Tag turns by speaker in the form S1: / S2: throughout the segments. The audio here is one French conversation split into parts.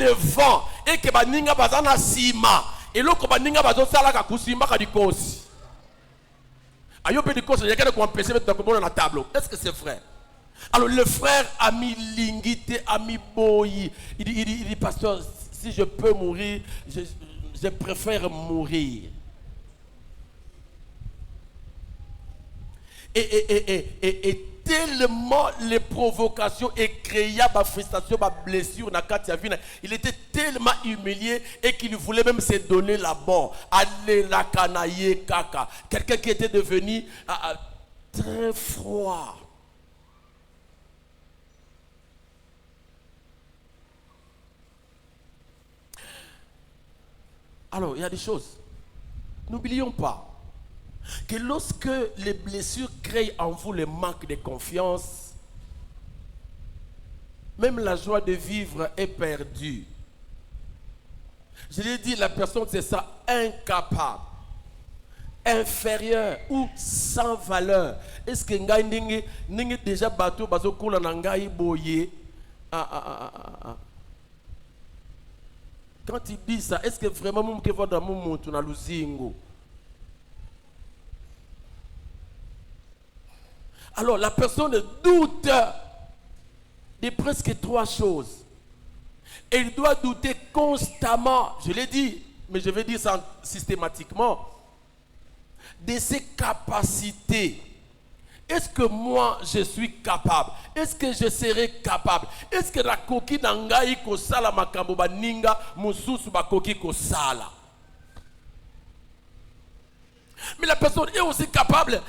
S1: devant et que baninga bazana sima et l'autre baninga bazo sala ka kusima ka dikosi ayo pe dikosi il y a quelqu'un qui empêche mettre dans la table. Est-ce que c'est vrai? Alors le frère a mis lingité, a mis boyi. Il dit pasteur, si je peux mourir, je préfère mourir. Et tellement les provocations et créer ma frustration, ma blessure, il était tellement humilié et qu'il voulait même se donner la mort. Aller la canaille kaka. Quelqu'un qui était devenu très froid. Alors, il y a des choses. N'oublions pas que lorsque les blessures créent en vous le manque de confiance, même la joie de vivre est perdue. Je l'ai dit, la personne c'est ça, incapable, inférieur ou sans valeur. Est-ce que ngai ningi déjà bateau bazo kula na ngai boye? Quand il dit ça, est-ce que vraiment mon que va dans mon monde na luzingo? Alors la personne doute de presque trois choses. Et il doit douter constamment, je l'ai dit, mais je vais dire ça systématiquement, de ses capacités. Est-ce que moi je suis capable? Est-ce que je serai capable? Est-ce que la coquille n'angaï ko sala makambo baninga mususu ba coquille ko sala? Mais la personne est aussi capable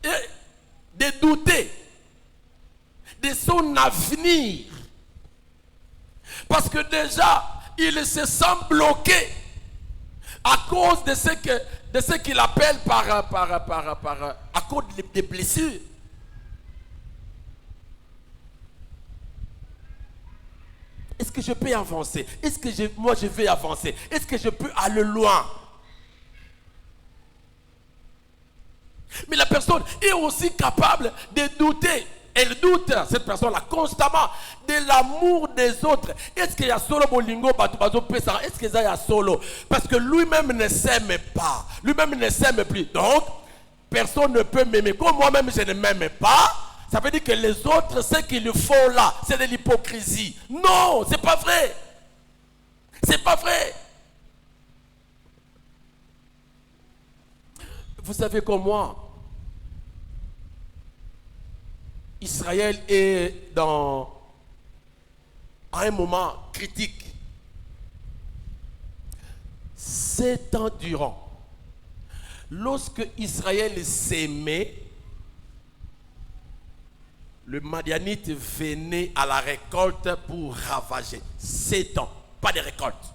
S1: de douter de son avenir. Parce que déjà, il se sent bloqué à cause de ce qu'il appelle à cause des blessures. Est-ce que je peux avancer? Est-ce que moi je vais avancer? Est-ce que je peux aller loin? Mais la personne est aussi capable de douter. Elle doute, cette personne-là, constamment, de l'amour des autres. Est-ce qu'il y a solo bolingo batubazo pesa? Est-ce qu'il y a solo? Parce que lui-même ne s'aime pas. Lui-même ne s'aime plus. Donc, personne ne peut m'aimer. Comme moi-même, je ne m'aime pas. Ça veut dire que les autres, ce qu'il faut là, c'est de l'hypocrisie. Non, c'est pas vrai. C'est pas vrai. Vous savez comme moi, Israël est à un moment critique. 7 ans durant, lorsque Israël s'aimait, le Madianite venait à la récolte pour ravager. 7 ans, pas de récolte.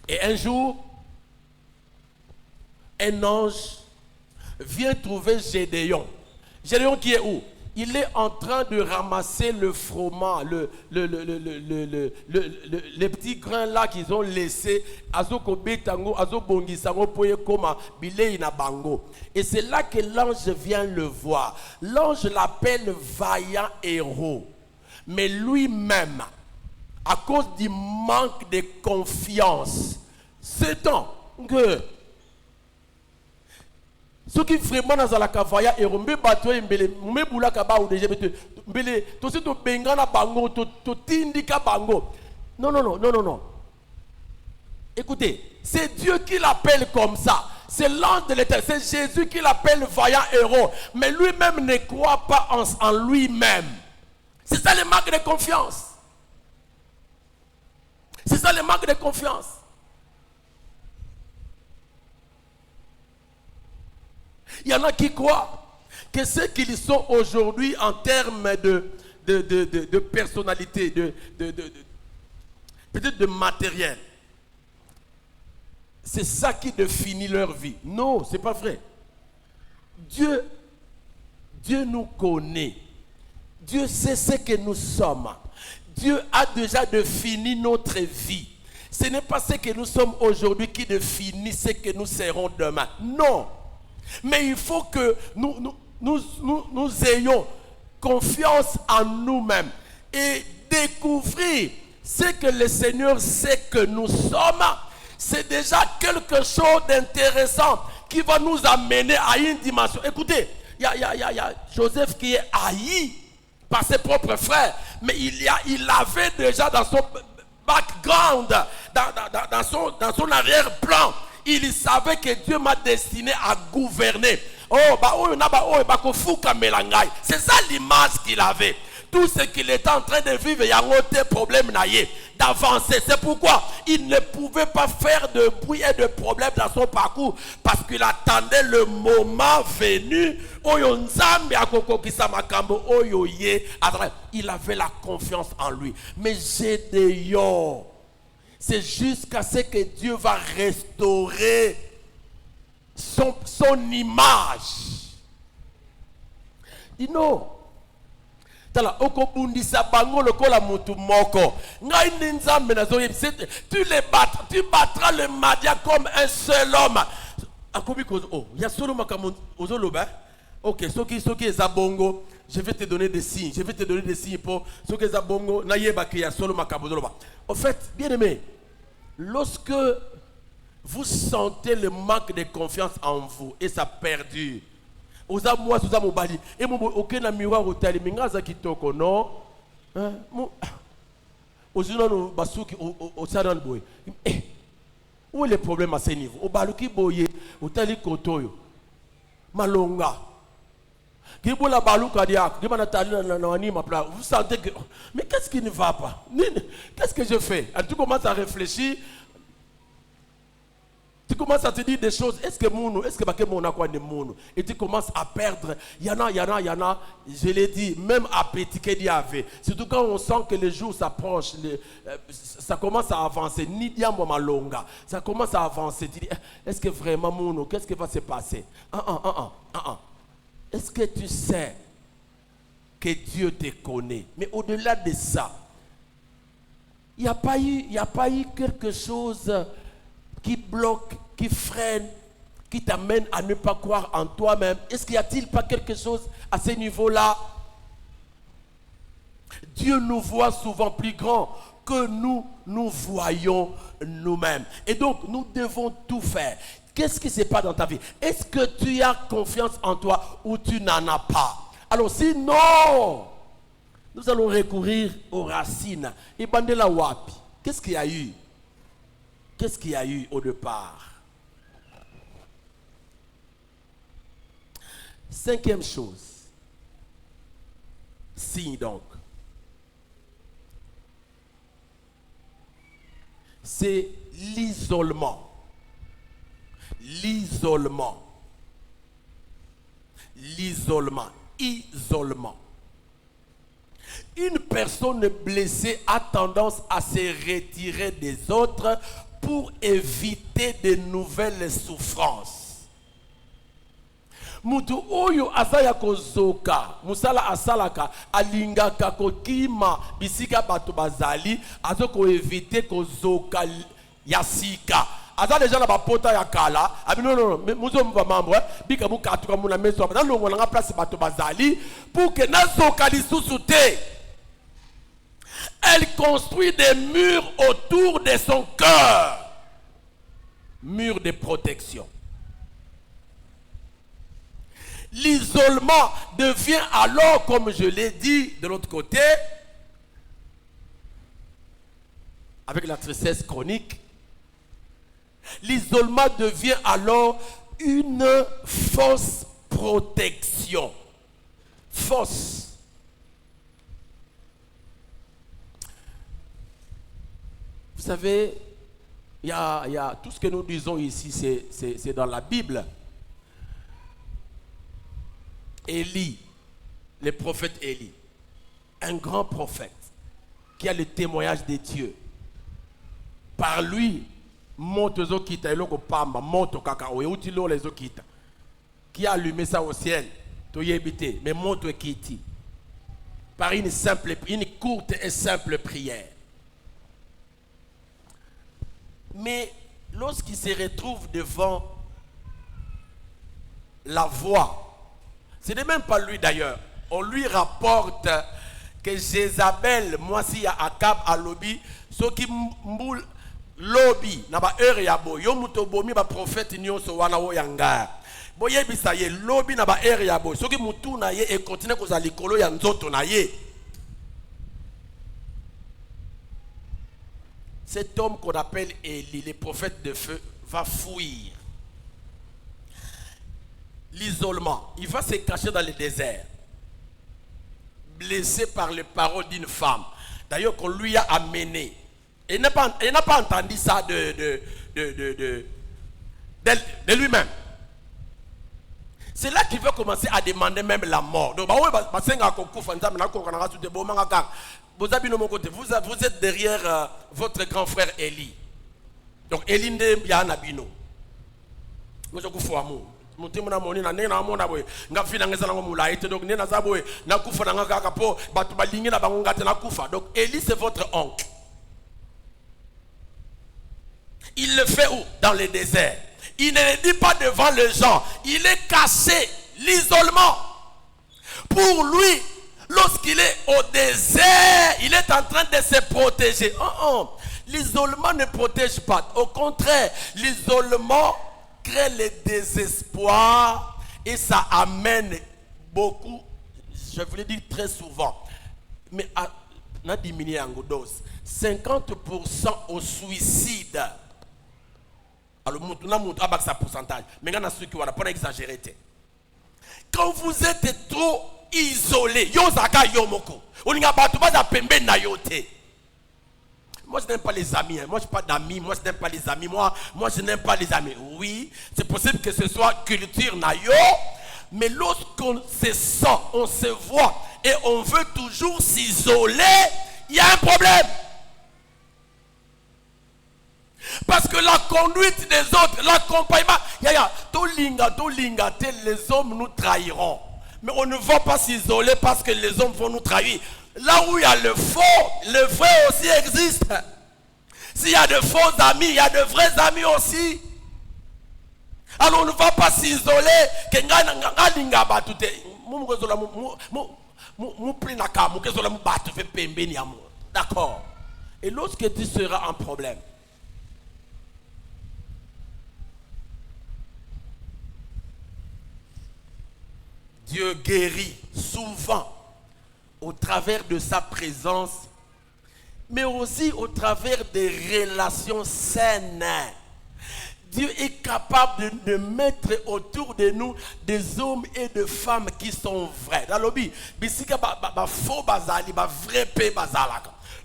S1: Et un jour, un ange vient trouver Gédéon. Gédéon qui est où? Il est en train de ramasser le froment, les petits grains là qu'ils ont laissés. Et c'est là que l'ange vient le voir. L'ange l'appelle vaillant héros. Mais lui-même, à cause du manque de confiance, c'est ans que ce qui vraiment dans la cavaya et rombe bateau mbele mbula kaba ou déjà mbele to se to bengana bango to tindika bango. Non. Écoutez, c'est Dieu qui l'appelle comme ça. C'est l'ange de l'Éternel, c'est Jésus qui l'appelle vaillant héros, mais lui-même ne croit pas en lui-même. C'est ça le manque de confiance. C'est ça le manque de confiance. Il y en a qui croient que ce qu'ils sont aujourd'hui en termes de personnalité, peut-être de matériel, c'est ça qui définit leur vie. Non, ce n'est pas vrai. Dieu nous connaît. Dieu sait ce que nous sommes. Dieu a déjà défini notre vie. Ce n'est pas ce que nous sommes aujourd'hui qui définit ce que nous serons demain. Non. Mais il faut que nous ayons confiance en nous-mêmes et découvrir c'est que le Seigneur sait que nous sommes, c'est déjà quelque chose d'intéressant qui va nous amener à une dimension. Écoutez, il y a Joseph qui est haï par ses propres frères, mais il avait déjà dans son background, dans son arrière-plan, il savait que Dieu m'a destiné à gouverner. C'est ça l'image qu'il avait. Tout ce qu'il était en train de vivre, il y a un autre problème d'avancer. C'est pourquoi il ne pouvait pas faire de bruit et de problème dans son parcours, parce qu'il attendait le moment venu. Il avait la confiance en lui. Mais Gédéon, c'est jusqu'à ce que Dieu va restaurer son image. Dis non. Tu battras le Madia comme un seul homme. Ok, ce qui est Zabongo, je vais te donner des signes. Je vais te donner des signes pour ce qui est Zabongo. En fait, bien aimé, lorsque vous sentez le manque de confiance en vous et ça perdure, oza moi oza mobali et mo okena miroir otali mingaza kitoko non ozuna no basuki o saran boy où est le problème à ce niveau obaluki boye otali kotoyo malonga kibola baluka dia kibana tali na wani ma pla vous sentez que mais qu'est-ce qui ne va pas, qu'est-ce que je fais? Tu commences à réfléchir. Tu commences à te dire des choses. Est-ce que mon a quoi de mon? Et tu commences à perdre. Il y en a. Je l'ai dit, même appétit qu'il y avait. Surtout quand on sent que le jour s'approche, ça commence à avancer. Ni diambo malonga. Ça commence à avancer. Tu dis, est-ce que vraiment mon? Qu'est-ce qui va se passer? Est-ce que tu sais que Dieu te connaît? Mais au-delà de ça, il n'y a pas eu quelque chose qui bloque, qui freine, qui t'amène à ne pas croire en toi-même. Est-ce qu'il n'y a-t-il pas quelque chose à ce niveau-là? Dieu nous voit souvent plus grand que nous voyons nous-mêmes. Et donc, nous devons tout faire. Qu'est-ce qui se passe dans ta vie? Est-ce que tu as confiance en toi ou tu n'en as pas? Alors, sinon, nous allons recourir aux racines. Et Bandela Wapi, qu'est-ce qu'il y a eu? Qu'est-ce qu'il y a eu au départ? Cinquième chose. Signe donc. C'est l'isolement. L'isolement. L'isolement. Isolement. Une personne blessée a tendance à se retirer des autres pour éviter de nouvelles souffrances. Mutu oyo asaya kozoka, musala asalaka, alingaka kokima bisika bato bazali, azoko éviter kozoka yasika. Aza déjà na bapota ya kala, abi non, muzo mva membre, bika mukatuka muna meso, na longo na place bato bazali, pour que nazoka lisusu te. Elle construit des murs autour de son cœur. Murs de protection. L'isolement devient alors, comme je l'ai dit de l'autre côté, avec la tristesse chronique, l'isolement devient alors une fausse protection. Fausse. Vous savez, il y a tout ce que nous disons ici, c'est dans la Bible. Élie, le prophète Élie, un grand prophète qui a le témoignage de Dieu. Par lui, qui a allumé ça au ciel, mais monte kiti. Par une courte et simple prière. Mais lorsqu'il se retrouve devant la voix, ce n'est même pas lui d'ailleurs, on lui rapporte que Jézabel, moi si à Akab à lobby, ce qui mboule lobby, n'a pas heure ya bo, yo muto bomi ba prophète nyonso wana wo yanga. Boye bisaye lobby n'a pas heure ya bo, ce qui mutu na ye et continue ko za likolo ya nzoto na ye. Cet homme qu'on appelle Élie, le prophète de feu, va fuir l'isolement. Il va se cacher dans le désert, blessé par les paroles d'une femme. D'ailleurs, qu'on lui a amené. Il n'a pas entendu ça de lui-même. C'est là qu'il veut commencer à demander même la mort. Donc, vous êtes derrière votre grand frère Élie. Donc, Élie n'est pas un abino. Moi, je suis amour. Mutimuna moni na nena amona boy ngafina ngeza ngo mulaite donc nena za boy na kufa na ngaka po batu balingi na bango ngate na kufa. Donc Élie c'est votre oncle. Il le fait où? Dans le désert. Il ne le dit pas devant les gens. Il est caché. L'isolement. Pour lui, lorsqu'il est au désert, il est en train de se protéger. L'isolement ne protège pas. Au contraire, l'isolement crée le désespoir et ça amène beaucoup, je vous le dis très souvent, mais on a diminué en dose, 50% au suicide. Alors, on a un pourcentage, mais on a ceux qui vont pas exagérer. Quand vous êtes trop isolé, moi je n'aime pas les amis, moi je n'ai pas d'amis, moi je n'aime pas les amis, moi je n'aime pas les amis. Oui, c'est possible que ce soit culture nayo, mais lorsqu'on se sent, on se voit et on veut toujours s'isoler, il y a un problème. Parce que la conduite des autres, l'accompagnement, les hommes nous trahiront. Mais on ne va pas s'isoler parce que les hommes vont nous trahir. Là où il y a le faux, le vrai aussi existe. S'il y a de faux amis, il y a de vrais amis aussi. Alors on ne va pas s'isoler. D'accord. Et lorsque tu seras en problème, Dieu guérit souvent au travers de sa présence, mais aussi au travers des relations saines. Dieu est capable de mettre autour de nous des hommes et des femmes qui sont vrais. Dans le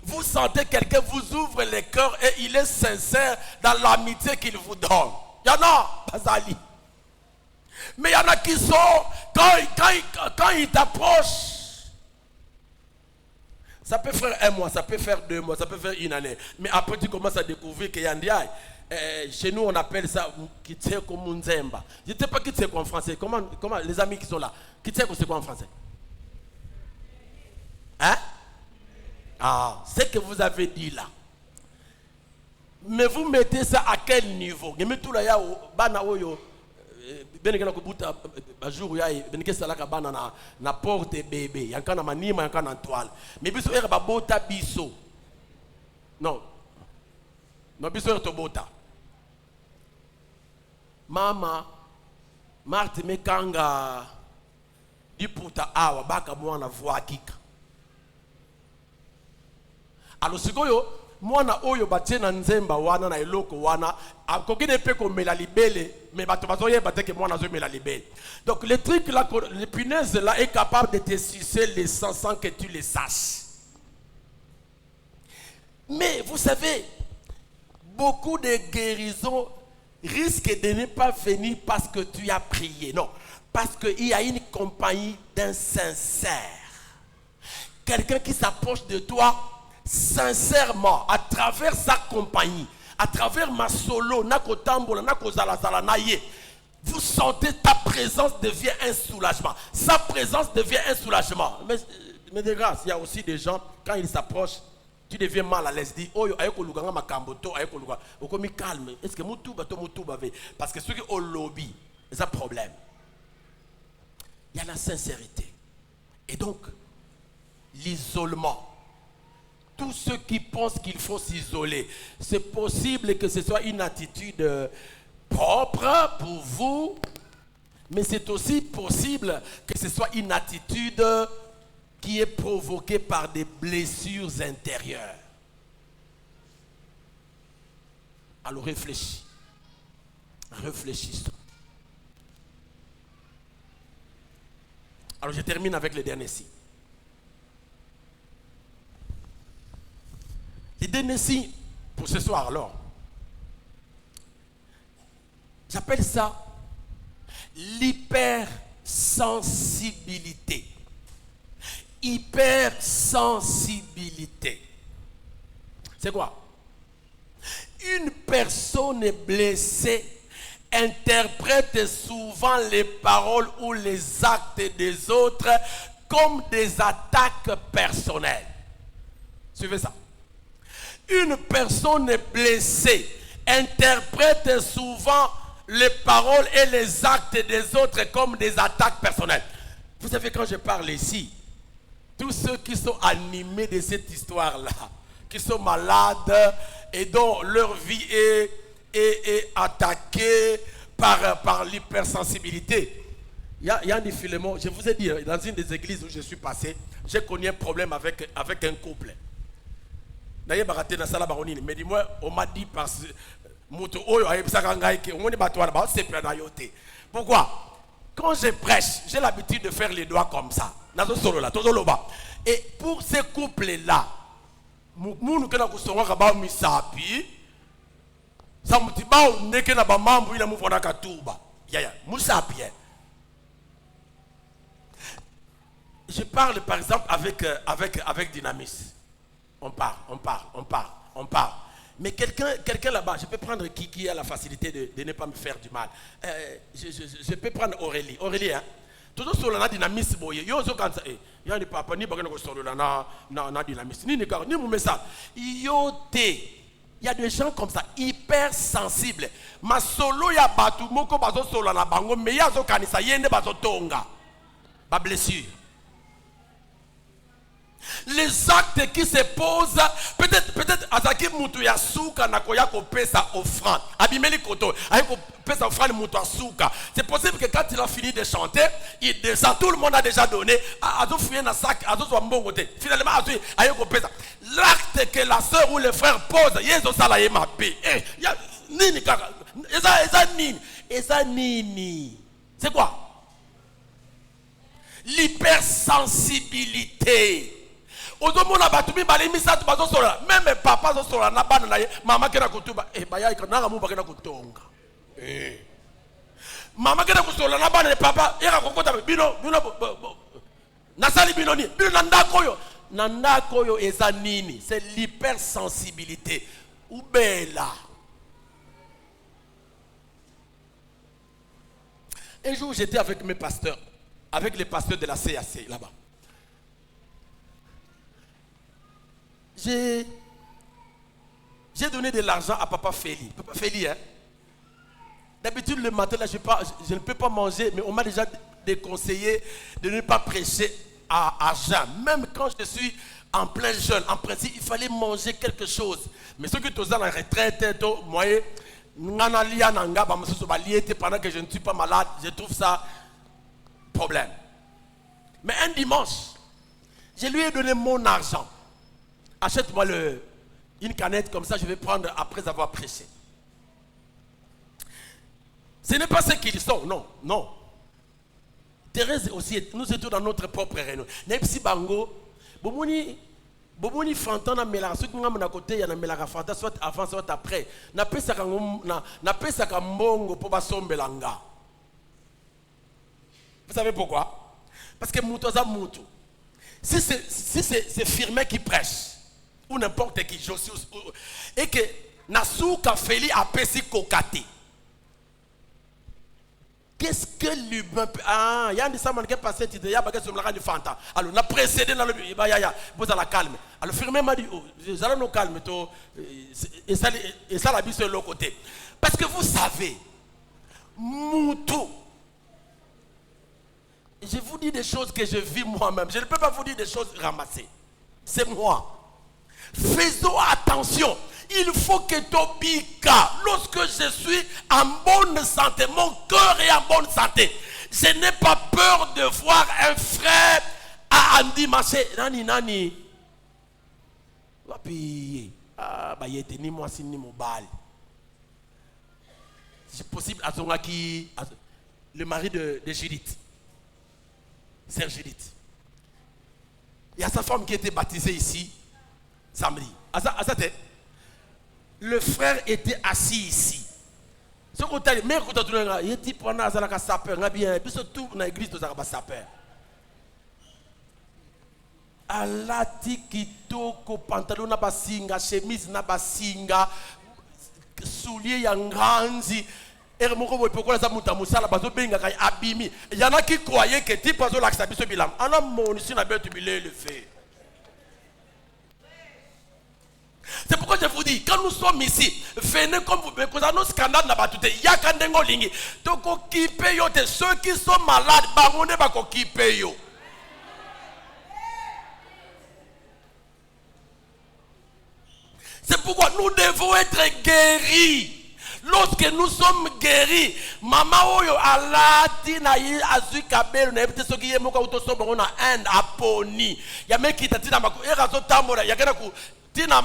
S1: vous sentez quelqu'un vous ouvre le cœur et il est sincère dans l'amitié qu'il vous donne. Il y en a, Bazali. Mais il y en a qui sont, quand ils t'approchent, ça peut faire un mois, ça peut faire 2 mois, ça peut faire une année. Mais après tu commences à découvrir qu'il y a un diable. Chez nous on appelle ça Kitse Komunzemba. Je ne sais pas Kitse quoi en français. Comment les amis qui sont là, Kitse c'est quoi en français? Hein? Ah, c'est ce que vous avez dit là. Mais vous mettez ça à quel niveau? Benekana kubuta jour ya beneke salaka bana na porte bébé yankana manima yankana toile mais biso era babota biso non biso era to bota mama Marthe mekanga diputa awa baka mwana voix kika alo sikoyo mwana oyo batie na nzemba wana na eloko wana akokine pe ko mela libele mais bato bazoye bateke mwana zo mela libele. Donc le truc là, le punaise là est capable de te sucer les sang sans que tu le saches. Mais vous savez, beaucoup de guérisons risquent de ne pas venir parce que tu as prié, non, parce qu'il y a une compagnie d'un sincère, quelqu'un qui s'approche de toi sincèrement à travers sa compagnie, à travers ma solo, vous sentez ta présence devient un soulagement. Sa présence devient un soulagement. Mais de grâce, il y a aussi des gens, quand ils s'approchent, tu deviens mal à l'aise. Dis, oh, calme. Est-ce que parce que ceux qui ont lobby, c'est un problème. Il y a la sincérité. Et donc, l'isolement. Tous ceux qui pensent qu'il faut s'isoler, c'est possible que ce soit une attitude propre pour vous, mais c'est aussi possible que ce soit une attitude qui est provoquée par des blessures intérieures. Alors réfléchis. Réfléchissons. Alors je termine avec le dernier signe. Le dernier signe pour ce soir alors, j'appelle ça l'hypersensibilité. Hypersensibilité. C'est quoi? Une personne blessée interprète souvent les paroles ou les actes des autres comme des attaques personnelles. Suivez ça. Une personne blessée interprète souvent les paroles et les actes des autres comme des attaques personnelles. Vous savez, quand je parle ici, tous ceux qui sont animés de cette histoire-là, qui sont malades et dont leur vie est attaquée par l'hypersensibilité. Il y a un défilement. Je vous ai dit, dans une des églises où je suis passé, j'ai connu un problème avec un couple. D'ailleurs, mais dis-moi, on m'a dit parce que pourquoi? Quand je prêche, j'ai l'habitude de faire les doigts comme ça. Et pour ces couples-là, je parle par exemple avec Dynamis. On parle. Mais quelqu'un là-bas, je peux prendre qui a la facilité de ne pas me faire du mal. Je peux prendre Aurélie. Aurélie, hein? Toujours sur la Dynamis, il y a des papas, ni na Dynamis, ni mon message. Il y a des gens comme ça, hyper sensibles. Ma solo ya batu moko bazo solo na bango, mais ya zo kanisa yende bazo tonga. Ba blessure. Les actes qui se posent, peut-être azaki mutu ya suka na koya ko pesa offrande. Abimeli koto, ayi ko pesa offrande mutu ya suka. C'est possible que quand il a fini de chanter, il descend, tout le monde a déjà donné, azo fouiller na sac, azo so mbongo te. Finalement ayi ko pesa. L'acte que la sœur ou le frère pose, yezo sala ye mabe. Ya nini kaka? Eza nini? C'est quoi? L'hypersensibilité. Même papa maman kena kutuba baya ikana mu bakena kutonga maman kena kusola na bana papa ira kokota bino nasali bino ni bino nanda koyo eza nini? C'est l'hypersensibilité. Ubela. Un jour j'étais avec mes pasteurs, avec les pasteurs de la CAC là-bas. J'ai donné de l'argent à Papa Feli. Papa Feli, hein? D'habitude, le matin, là, je ne peux pas manger, mais on m'a déjà déconseillé de ne pas prêcher à jeun. Même quand je suis en plein jeûne, en principe, il fallait manger quelque chose. Mais ceux qui sont en retraite, moi, pendant que je ne suis pas malade, je trouve ça problème. Mais un dimanche, je lui ai donné mon argent. Achète-moi une canette comme ça, je vais prendre après avoir prêché. Ce n'est pas ce qu'ils sont, non. Thérèse aussi, nous étions dans notre propre réunion. Nepsi Bango, Bomoni Fantan na mela, soit nous na côté ya na mela Fanta soit avant soit après. Na pesa ka mbongo po basombelanga. Vous savez pourquoi? Parce que mutoza mutu. Si c'est Firmin qui prêche, ou n'importe qui, et que Nasuka Feli a pesi kokate. Qu'est-ce que l'humain peut... il y a un dessin qui est passé, il y a un sur la Fanta. Alors, on a précédé dans le... Vous allez calme. Alors, Firmin m'a dit, vous allez nous calmer, et ça la bise sur l'autre côté. Parce que vous savez, Moutou, Je vous dis des choses que je vis moi-même. Je ne peux pas vous dire des choses ramassées. C'est moi. Faisons attention. Il faut que Tobika, lorsque je suis en bonne santé, mon cœur est en bonne santé, je n'ai pas peur de voir un frère à Andi Maché. Nani. Ni moi si ni mobile. C'est possible à Zongaki, le mari de Judith. Sœur Judith. Il y a sa femme qui était baptisée ici samedi. Le frère était assis ici. Ce qu'on t'a dit, mais quand tu as dit, il dit pendant que sapeur, on a bien, puis surtout dans l'église, tu as sapeur. Alati kitoko pantalon na basinga, chemise na basinga, souliers yanganzi. Et moko boy pourquoi ça muta musala bazo benga kay abimi. Il y en a qui croyaient que type bazo l'accès biso bilam. Ana mon ici na betu bilé le fait. C'est pourquoi je vous dis, quand nous sommes ici, venez comme vous, parce que nos scandales n'a pas tout été. Yakandengo lingi. Donc, occupez yo, ceux qui sont malades, bangonne ba occupez yo. C'est pourquoi nous devons être guéris. Lorsque nous sommes guéris, maman oyo alati na yi azu kabelo na ebite soki yemoka utoso bango na Inde aponi. Ya meki tatina mako erazo tambola yakena ku tina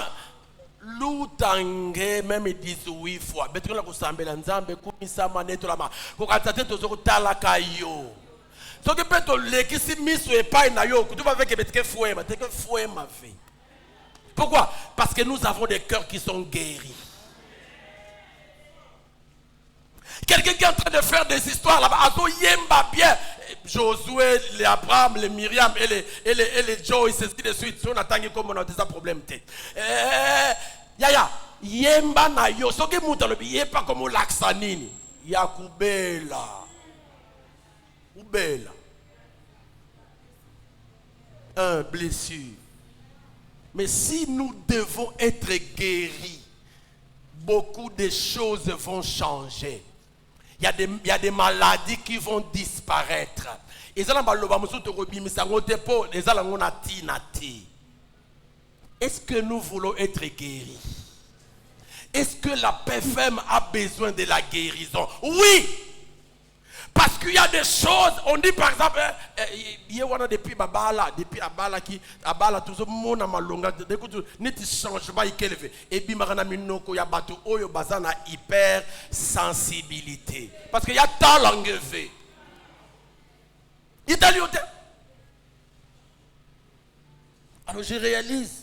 S1: lutange même 18 fois. Betuna ko sambela nzambe kumisama netolama. Ko katate tozo ko talaka yo. Soki peto lekisi miso epai na yo kutuba avec betike fouema, teke fouema fait. Pourquoi? Parce que nous avons des cœurs qui sont guéris. Quelqu'un qui est en train de faire des histoires là-bas, Azo Yemba bien, Josué, les Abraham, les Myriam et les Joyce, ainsi de suite. Si on attend comme on a des problèmes, Yaya, Yemba na yo, so que muta le billet pas comme l'Axanini, Yakubela, Ubela, un blessure. Mais si nous devons être guéris, beaucoup de choses vont changer. Il y a des maladies qui vont disparaître. Est-ce que nous voulons être guéris? Est-ce que la PFM a besoin de la guérison? Oui! Parce qu'il y a des choses, on dit par exemple, il y a depuis Abala qui Abala tout le monde a malonga, écoute, n'est changement élevé. Et puis marana minoko ya batu oyo bazana hyper sensibilité. Parce qu'il y a tant l'enlevé. Italie. Alors je réalise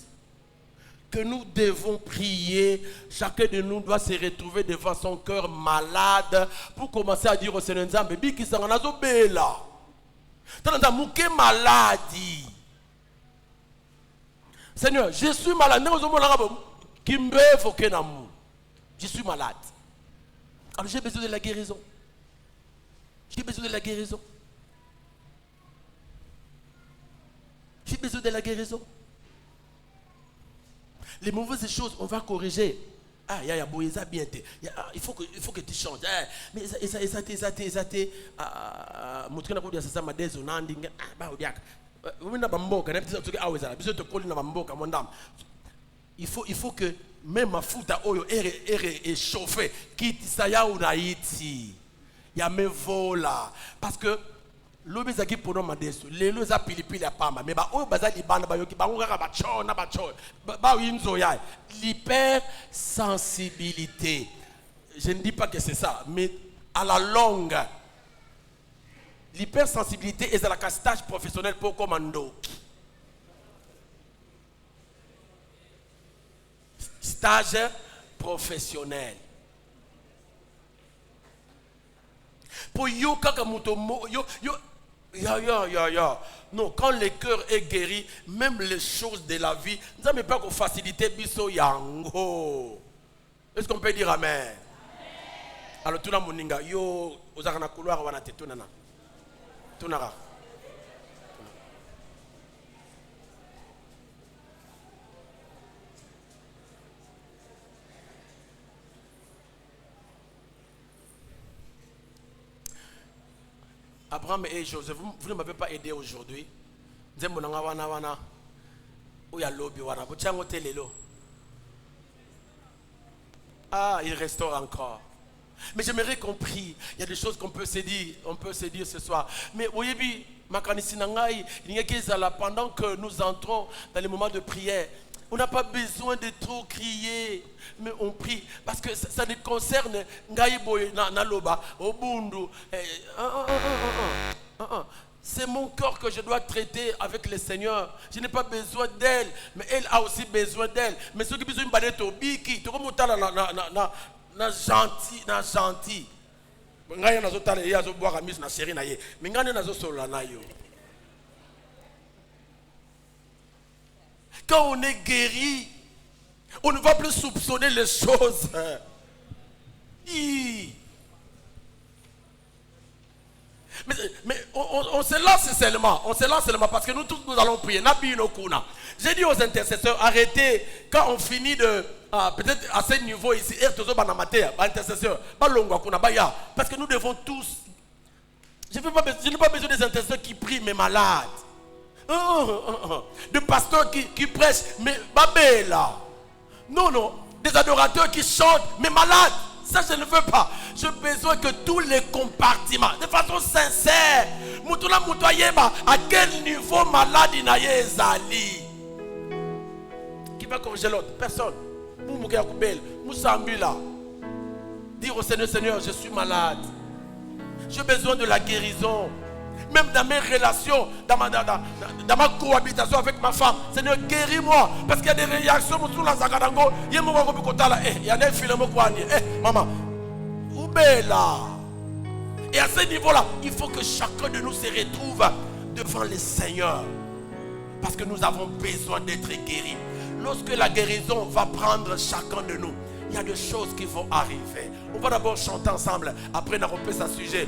S1: que nous devons prier. Chacun de nous doit se retrouver devant son cœur malade pour commencer à dire au Seigneur Nzambe biki sangana zo bela. Tanda muke maladie. Seigneur, je suis malade. Je suis malade. Alors j'ai besoin de la guérison. J'ai besoin de la guérison. J'ai besoin de la guérison. Les mauvaises choses, on va corriger. Ah, il faut que tu changes. Mais il faut que même ma fouta oyo est chauffée. Quitte ça ya unaiti. Ya me vola. Parce que lobi zaki pono madeso lelo za pilipili apamba mais ba oyo bazali bana bayoki bango kaka bachona ba yinzo ya l'hypersensibilité. Je ne dis pas que c'est ça, mais à la longue l'hypersensibilité est à la stage professionnel pour commando. Stage professionnel. Pour yo kaka mutomo yo non, quand le cœur est guéri, même les choses de la vie, nous n'avons pas qu'on faciliter biso yango. Est-ce qu'on peut dire amen? Alors tout le monde yo ozakana couloir wana te tunana. Tunara. Abraham et Joseph, vous ne m'avez pas aidé aujourd'hui. Ah, il restaure encore. Mais j'aimerais compris. Il y a des choses qu'on peut se dire. On peut se dire ce soir. Mais voyez bien, pendant que nous entrons dans les moments de prière, on n'a pas besoin de trop crier, mais on prie. Parce que ça ne concerne Naloba, Obundu. C'est mon corps que je dois traiter avec le Seigneur. Je n'ai pas besoin d'elle, mais elle a aussi besoin d'elle. Mais ce qui besoin de biki, tu comme na gentil. Ngaya nazo tala yazo boire amis na série na ye. Mais ngane nazo solo na yo. Quand on est guéri, on ne va plus soupçonner les choses. Mais on se lance seulement. On se lance seulement parce que nous tous nous allons prier. J'ai dit aux intercesseurs, arrêtez quand on finit de peut-être à ce niveau ici, intercesseurs, parce que nous devons tous. Je n'ai pas besoin des intercesseurs qui prient mais malades. De pasteurs qui prêchent mais babéla. Non, des adorateurs qui chantent mais malades. Ça je ne veux pas. J'ai besoin que tous les compartiments, de façon sincère, à quel niveau malade il ezali. Qui va corriger l'autre? Personne. Dire au Seigneur, Seigneur, je suis malade. J'ai besoin de la guérison. Même dans mes relations, dans ma cohabitation avec ma femme. Seigneur, guéris-moi. Parce qu'il y a des réactions. Il y a des films. Maman, où là? Et à ce niveau-là, il faut que chacun de nous se retrouve devant le Seigneur. Parce que nous avons besoin d'être guéris. Lorsque la guérison va prendre chacun de nous, il y a des choses qui vont arriver. On va d'abord chanter ensemble. Après, on repère ce sujet.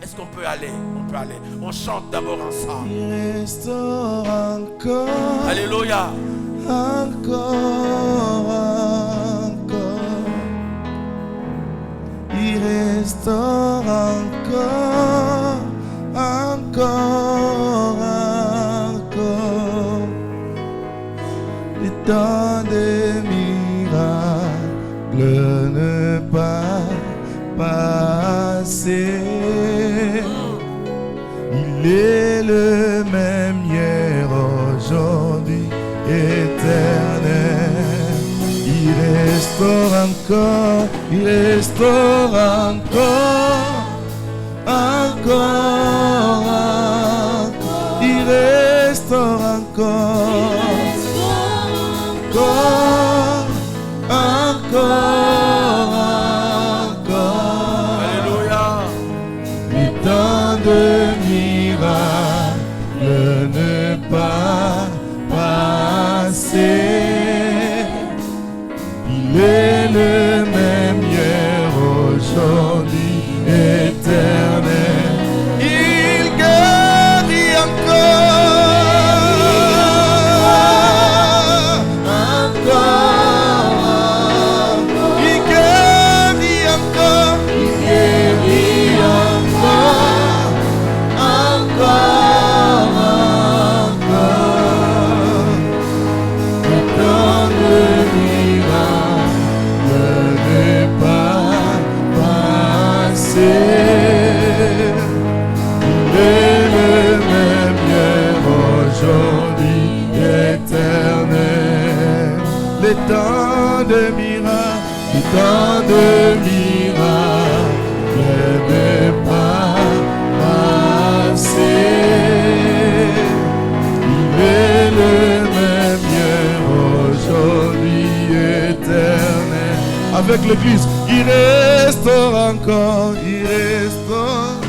S1: Est-ce qu'on peut aller? On peut aller. On chante d'abord ensemble.
S2: Il restaure encore.
S1: Alléluia.
S2: Encore. Il restaure encore. Encore. Le temps des miracles ne pas passer. Il est le même hier, aujourd'hui, éternel. Il restaure encore, il restaure encore, encore, il restaure encore. Encore.
S1: Alléluia.
S2: Le temps de miracles ne pas passer. Il est le même hier, aujourd'hui, éternel. Il guérit le temps de miracles, le temps de miracles ne pas passer. Il est le même hier, aujourd'hui, éternel. Avec l'église, il restaure encore, il restaure.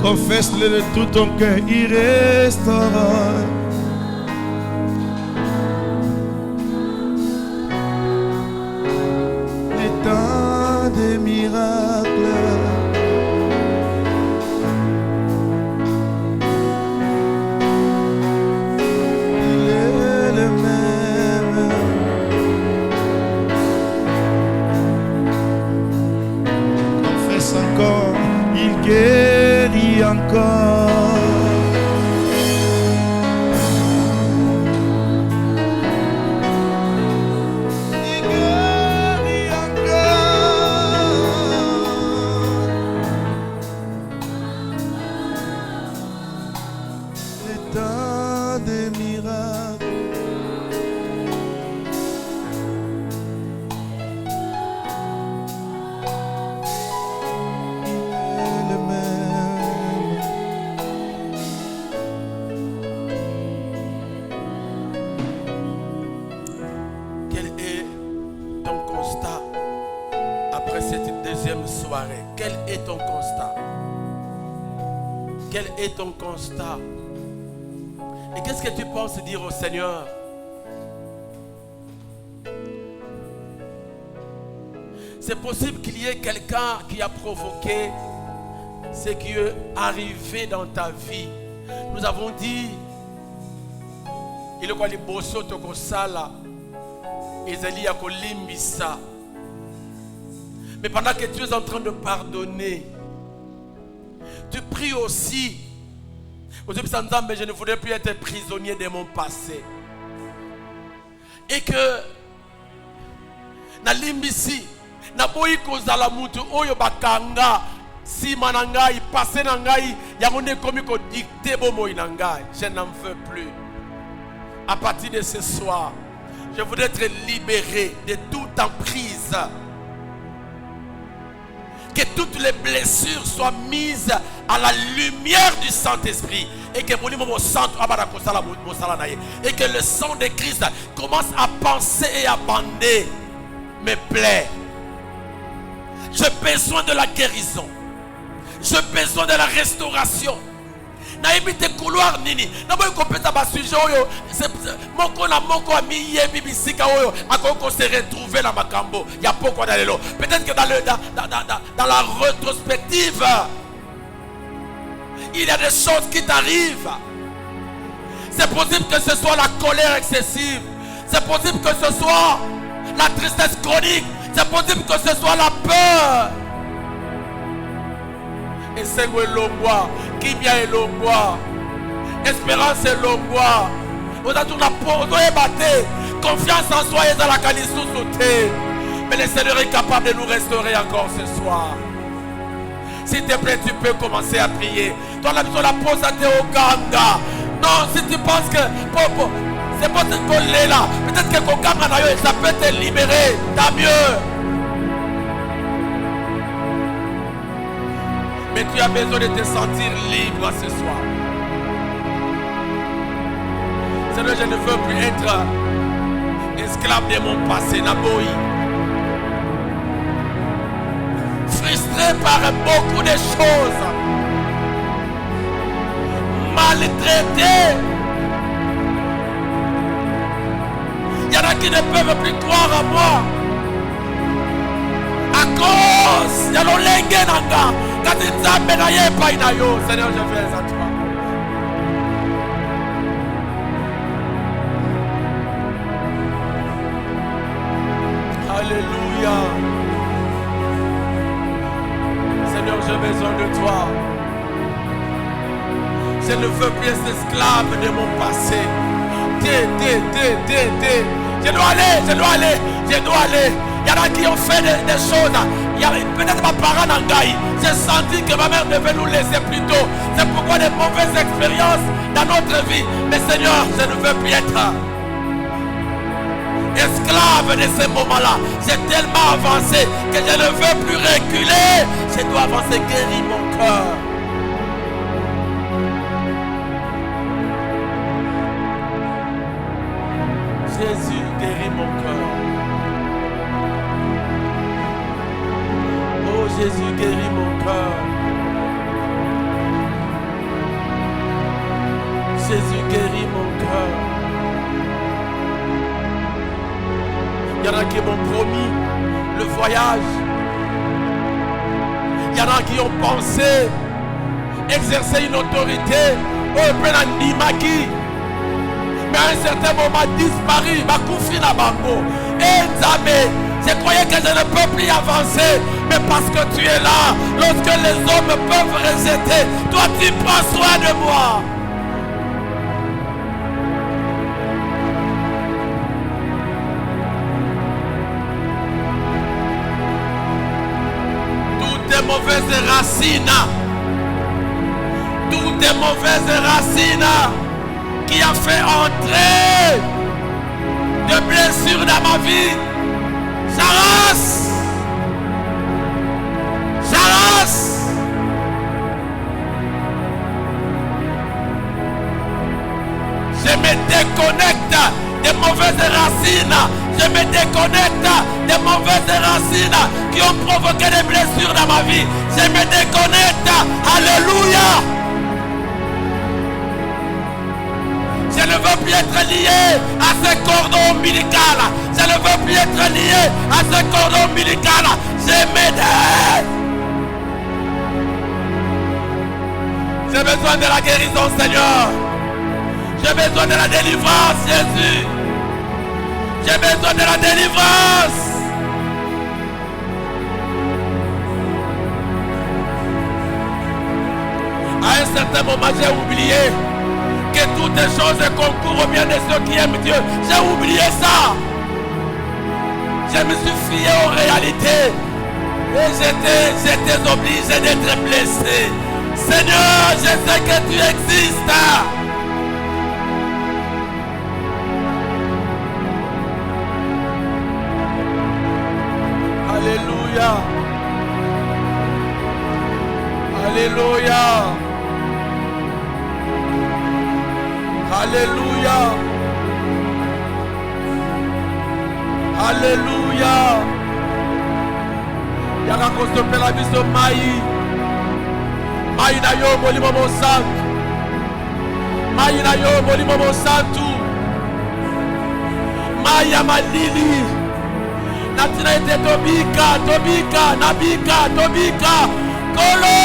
S2: Confesse-le de tout ton cœur, il restaurera. Le temps des miracles. Il est le même. C'est un des miracles.
S1: Quel est ton constat? Quel est ton constat? Et qu'est-ce que tu penses dire au Seigneur? C'est possible qu'il y ait quelqu'un qui a provoqué ce qui est arrivé dans ta vie. Nous avons dit, il est quoi les bosso tokosala, Ezali a kolimbisa. Mais pendant que tu es en train de pardonner, tu pries aussi. Mais je ne voudrais plus être prisonnier de mon passé. Et que na limbisi na boyi kozala mutu oyo bakanga sima na ngai passé na ngai yango ne komi ko dicter bomoyi na ngai. Je n'en veux plus. À partir de ce soir, je voudrais être libéré de toute emprise. Que toutes les blessures soient mises à la lumière du Saint-Esprit. Et que le sang de Christ commence à penser et à bander mes plaies. J'ai besoin de la guérison. J'ai besoin de la restauration. Naïbi te couloir nini. Naboy kopeta ba sujet oyo. Moko na moko ami yebi bisika oyo. Akoko se retrouver na makambo. Ya poko na lelo. Peut-être que dans la rétrospective, il y a des choses qui t'arrivent. C'est possible que ce soit la colère excessive. C'est possible que ce soit la tristesse chronique. C'est possible que ce soit la peur. Et c'est Longwa, Kimia et Longwa, Espérance et Longwa. Vous avez tout la confiance en soi et dans la qualité sauter. Mais le Seigneur est capable de nous restaurer encore ce soir. S'il te plaît, tu peux commencer à prier. Toi, la pose à tes Oganga. Non, si tu penses que c'est pas ce qu'on est là. Peut-être que Oganga, ça peut te libérer. Tant mieux. Mais tu as besoin de te sentir libre ce soir. Seigneur, je ne veux plus être esclave de mon passé, Naboï. Frustré par beaucoup de choses. Maltraité. Il y en a qui ne peuvent plus croire à moi. À cause de l'olenge nanga. Seigneur, je viens à toi. Alléluia. Seigneur, j'ai besoin de toi. Je ne veux plus être esclave de mon passé. Je dois aller. Il y en a qui ont fait des choses. Il y a peut-être ma parent Nangaï. J'ai senti que ma mère devait nous laisser plus tôt. C'est pourquoi des mauvaises expériences dans notre vie. Mais Seigneur, je ne veux plus être esclave de ces moments-là. J'ai tellement avancé que je ne veux plus reculer. Je dois avancer, guéris mon cœur. Jésus, guéris mon cœur. Oh Jésus, guéris mon cœur. Jésus, guéris mon cœur. Il y en a qui m'ont promis le voyage. Il y en a qui ont pensé exercer une autorité. Oh, Nimaki. Mais à un certain moment disparu. Et Nzamé, je croyais que je ne peux plus avancer. Mais parce que tu es là, lorsque les hommes peuvent rejeter, toi tu prends soin de moi. Mauvaises racines, toutes les mauvaises racines qui a fait entrer de blessures dans ma vie, j'arrache. Je me déconnecte des mauvaises racines. Je me déconnecte des mauvaises racines qui ont provoqué des blessures dans ma vie. Je me déconnecte. Alléluia. Je ne veux plus être lié à ce cordon ombilical. Je ne veux plus être lié à ce cordon ombilical. Je m'aide. J'ai besoin de la guérison, Seigneur. J'ai besoin de la délivrance, Jésus. J'ai besoin de la délivrance. À un certain moment, j'ai oublié que toutes les choses concourent au bien de ceux qui aiment Dieu. J'ai oublié ça. Je me suis fié aux réalités. Et j'étais obligé d'être blessé. Seigneur, je sais que tu existes. Alléluia. Alléluia. Alléluia. Alléluia. Yaka kosopela biso mai. Mai na yo molimo mosantu. Mai na yo molimo mosantu. Mai ya malili. Natina ete tobika, tobika, nabika, tobika. Kolo.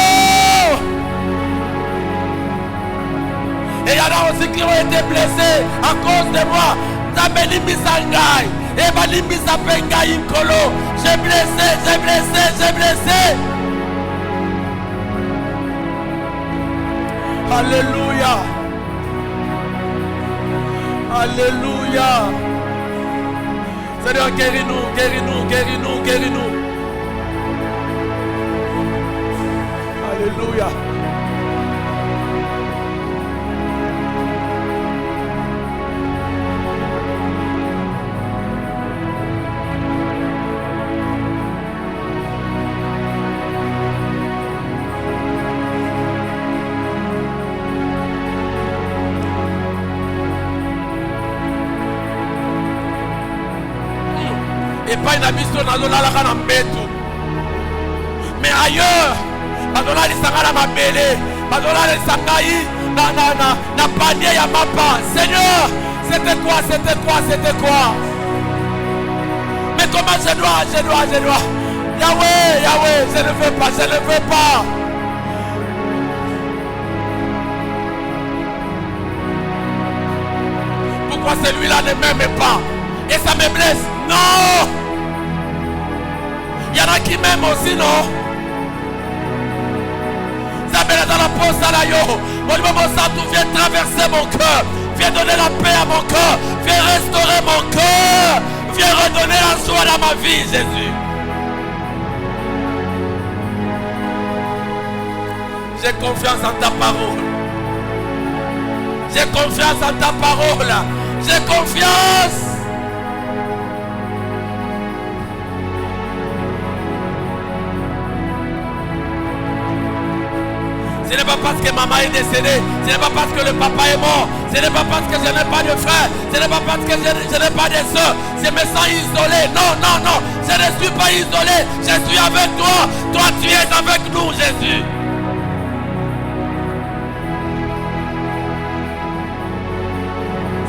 S1: Et il y en a aussi qui ont été blessés à cause de moi. Tabelimbisangay. Et balimbisa pengai kolo. J'ai blessé, j'ai blessé, j'ai blessé. Alléluia. Alléluia. Seigneur, guéris-nous, guéris-nous, guéris-nous, guéris-nous. Alléluia. Et pas une mission dans la mbetu. Mais ailleurs, bazola li sangala mabele, bazola li sangai na panier ya mapa. Seigneur, c'était quoi, c'était quoi, c'était quoi? Mais comment je dois? Yahweh, Yahweh, je ne veux pas, je ne veux pas. Pourquoi celui-là ne m'aime pas? Et ça me blesse? Non! Il y en a qui m'aiment aussi, non? Ça me dans la pose à la yo. Mon tout vient traverser mon cœur. Viens donner la paix à mon cœur. Viens restaurer mon cœur. Viens redonner la joie dans ma vie, Jésus. J'ai confiance en ta parole. J'ai confiance en ta parole. J'ai confiance. Ce n'est pas parce que maman est décédée, ce n'est pas parce que le papa est mort, ce n'est pas parce que je n'ai pas de frère, ce n'est pas parce que je n'ai pas de soeur, je me sens isolé. Non, non, non, je ne suis pas isolé, je suis avec toi, toi tu es avec nous, Jésus.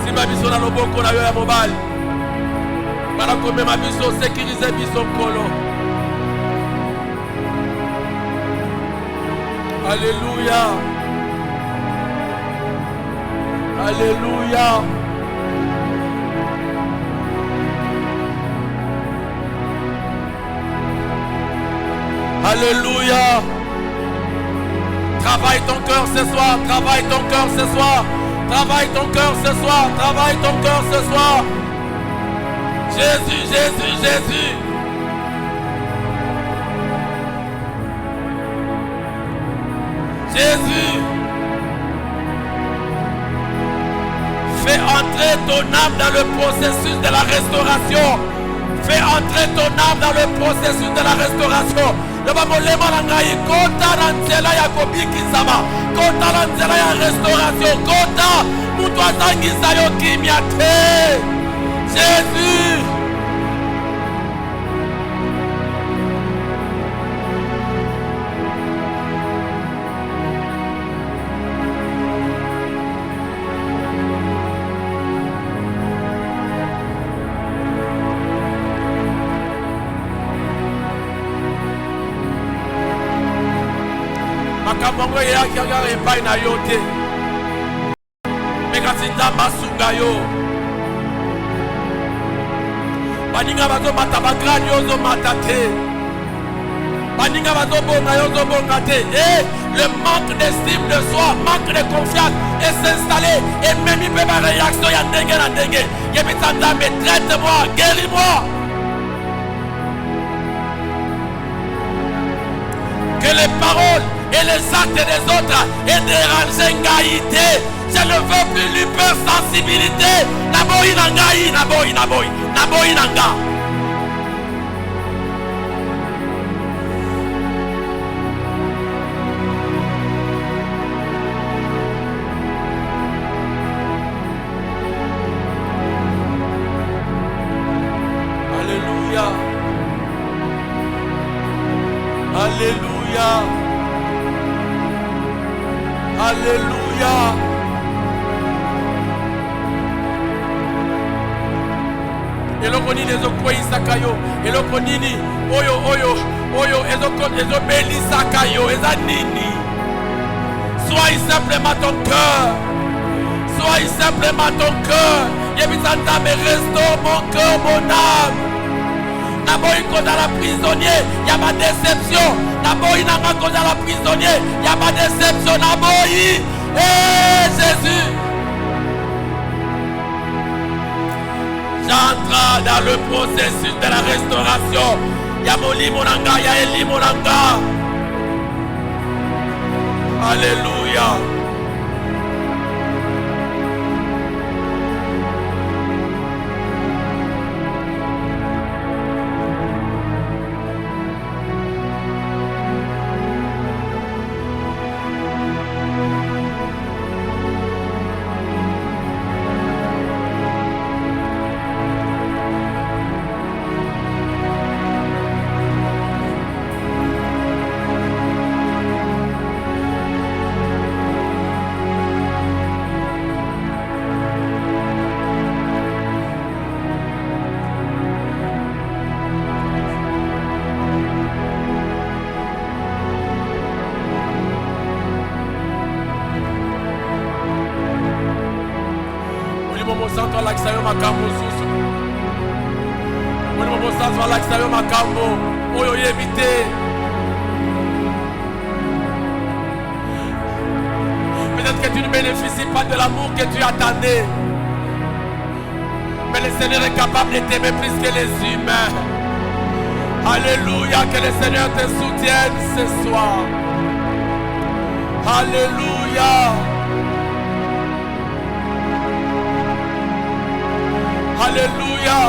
S1: Si ma biso na loboko na yo ya mobali, para kome ma biso sécuriser biso kolo. Alléluia. Alléluia. Alléluia. Travaille ton cœur ce soir. Travaille ton cœur ce soir. Travaille ton cœur ce soir. Travaille ton cœur ce soir. Jésus, Jésus, Jésus. Jésus. Fais entrer ton âme dans le processus de la restauration. Fais entrer ton âme dans le processus de la restauration. Kota na nzela ya kobikisama. Kota na nzela ya restauration. Kota mutu azangisa yo kimia te. Jésus. Makambo ya kanga epai na yo te. Mekasi nzamba sunga yo. Baninga bazo mata bagrani ozo mata te. Baninga bazo bonga yo zo bonga te. Et le manque d'estime de soi, manque de confiance est s'installer. Et même il peut ma réaction ya ndenge na ndenge. Yebitanda me traite-moi, guéris-moi. Que les paroles et les actes des autres aient dérangé Ngaïté. Je ne veux plus l'hypersensibilité. Naboï nangaï, naboï, naboï, naboï nanga. Alléluia. Alléluia. Alléluia. Eloko nini ezokweyisaka yo. Eloko nini oyo ezobelisaka yo. Eza nini. Sois simplement ton cœur. Sois simplement ton cœur. Yebisanta me restaure mon cœur, mon âme. Naboyi koza la prisonnier, y'a ma déception. Naboyi nanga koza la prisonnier, y'a ma déception. Naboyi, Jésus. J'entre dans le processus de la restauration. Y'a Moli Monanga, y'a Eli Monanga. Alléluia. Peut-être que tu ne bénéficies pas de l'amour que tu attendais. Mais le Seigneur est capable de t'aimer plus que les humains. Alléluia, que le Seigneur te soutienne ce soir. Alléluia. Alléluia.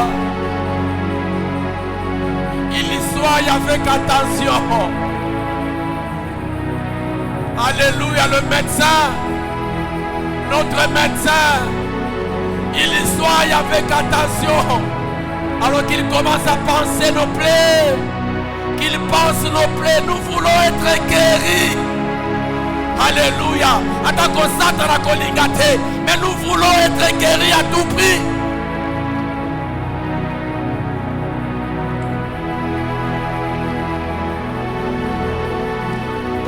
S1: Il y soit avec attention. Alléluia, le médecin, notre médecin, il y soit avec attention. Alors qu'il commence à penser nos plaies, qu'il pense nos plaies, nous voulons être guéris. Alléluia. Attends Satan a colingate, mais nous voulons être guéris à tout prix.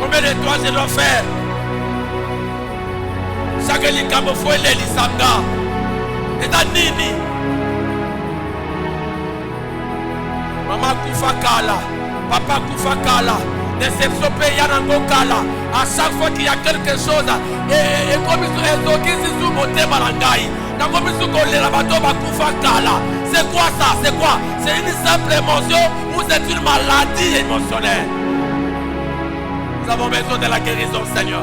S1: Combien de toi je dois faire? Chaque likambo faut les lisanga. Et ta nini? Maman kufa kala, papa kufa kala, déception payant en kala. À chaque fois qu'il y a quelque chose, et comme ils ont dit, ils ont monté malangaï. Comme ils ont collé la bateau, kufa kala. C'est quoi ça? C'est quoi? C'est une simple émotion ou c'est une maladie émotionnelle? Nous avons besoin de la guérison, Seigneur.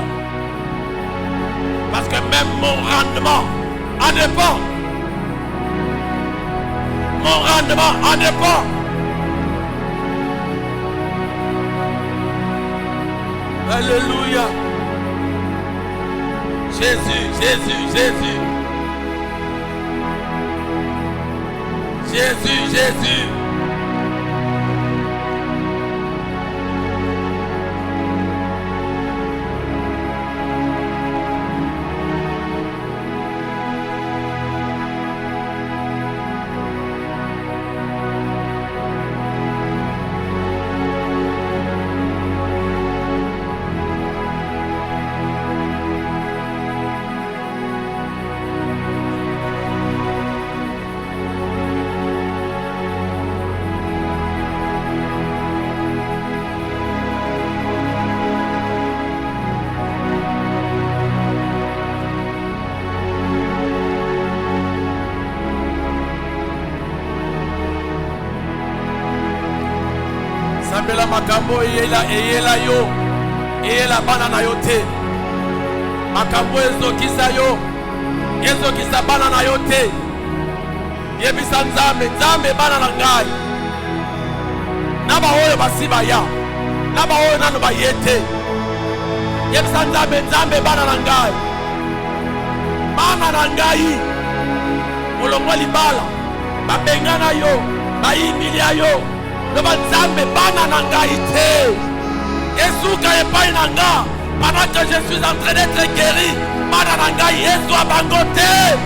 S1: Parce que même mon rendement en dépend. Mon rendement en dépend. Alléluia. Jésus, Jésus, Jésus. Jésus, Jésus. Sambela makambo eyela yo eyela bana na yo te. Makambo ezokisa yo ezokisa bana na yo te. Yebisa Nzambe, Nzambe bana na ngai. Naba oyo basiba ya. Naba oyo nanu bayete. Yebisa Nzambe, Nzambe bana na ngai. Bana na ngai. Molongo libala. Babengana yo, bayimilia yo. Loba Nzambe bana na ngai te. Esuka epai na nga. Pendant que je suis en train d'être guéri, bana na ngai Yesu abango te.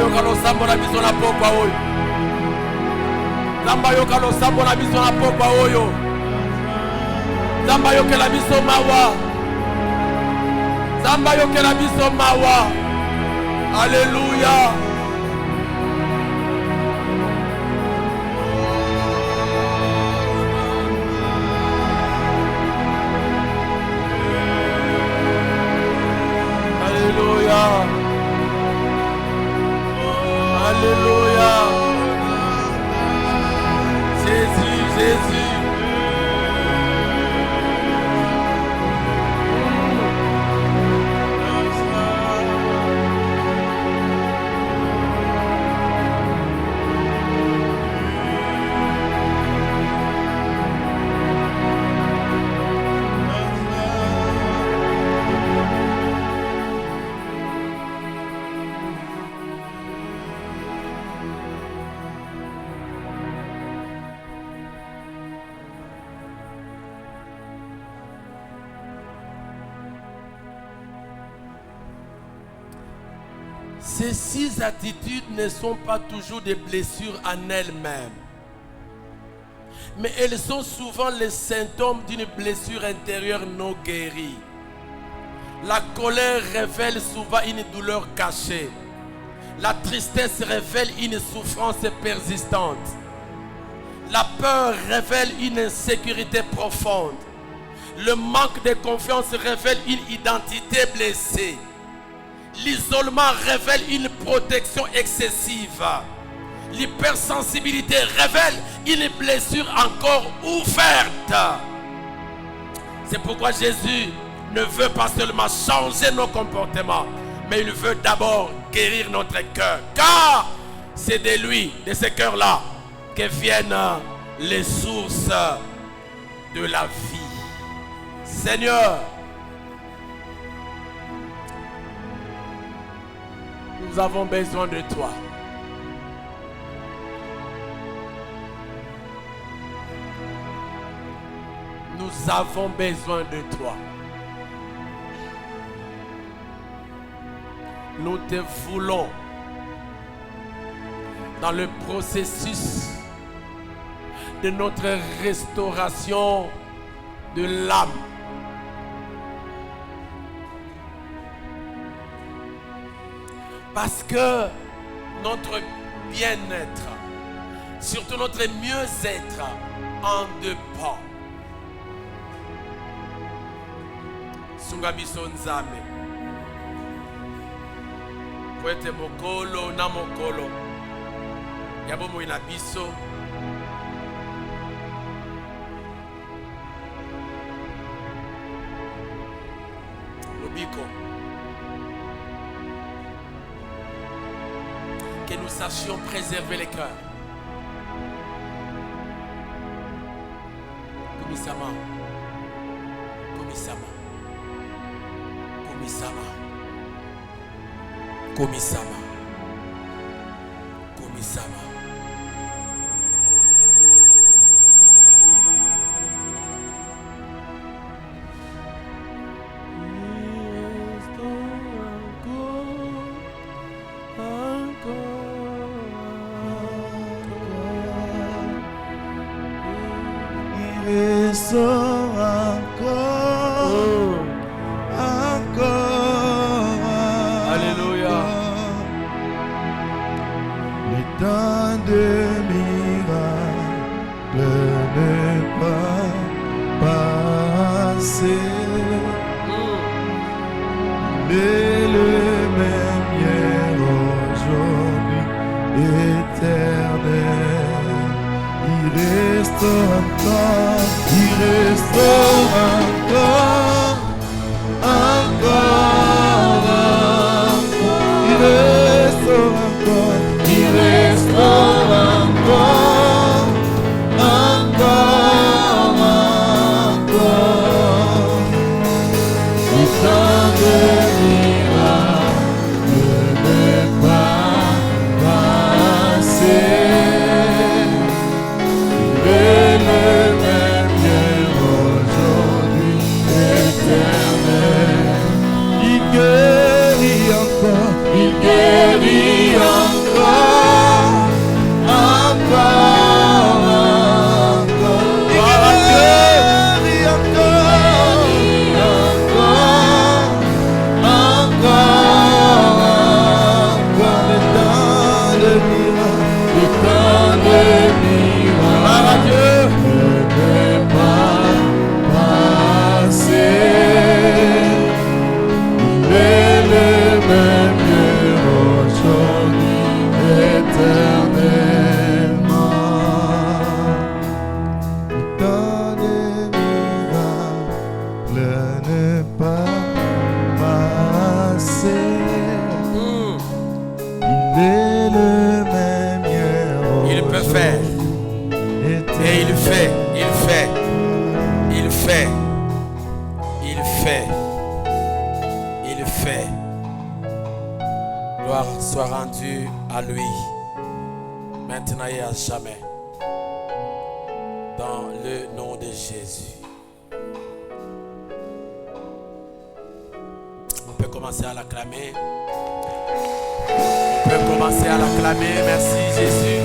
S1: Yoka lo sambo na biso na pokwa oyo. Zamba yoka lo sambo na biso na pokwa oyo. Zamba yoka la biso mawa. Zamba yoka la biso mawa. Alléluia. Alléluia. Alléluia. Jésus, Jésus. Ces 6 attitudes ne sont pas toujours des blessures en elles-mêmes, mais elles sont souvent les symptômes d'une blessure intérieure non guérie. La colère révèle souvent une douleur cachée. La tristesse révèle une souffrance persistante. La peur révèle une insécurité profonde. Le manque de confiance révèle une identité blessée. L'isolement révèle une protection excessive. L'hypersensibilité révèle une blessure encore ouverte. C'est pourquoi Jésus ne veut pas seulement changer nos comportements, mais il veut d'abord guérir notre cœur. Car c'est de lui, de ce cœur-là, que viennent les sources de la vie. Seigneur, nous avons besoin de toi. Nous avons besoin de toi. Nous te voulons dans le processus de notre restauration de l'âme. Parce que notre bien-être, surtout notre mieux-être, en dépend. Sunga biso nzambe. Kwete mokolo na mokolo. Yabo moina biso. Lobiko. Que nous sachions préserver les cœurs. Komisama. Komisama. Komisama. Komisama. Komisama.
S2: Alléluia. Le temps de miracle n'est pas passé. Il est le même hier, aujourd'hui, éternel. Il reste encore, il reste encore, encore, il reste encore, il reste encore, encore, le temps de miracle n'est pas passé. Il est le même hier, aujourd'hui, éternel. Il guérit encore, il guérit encore, encore, encore. Il guérit encore, encore, encore. Le temps de miracle, le temps de miracle. Par Dieu, ne n'est pas passé. Il est le même hier, aujourd'hui, éternellement. Le temps de miracle n'est pas passé. Il est le même hier,
S1: Il peut faire. Et il fait, il fait, il fait, il fait, il fait. Gloire soit rendue à lui, maintenant et à jamais. Dans le nom de Jésus. On peut commencer à l'acclamer. On peut commencer à l'acclamer. Merci Jésus.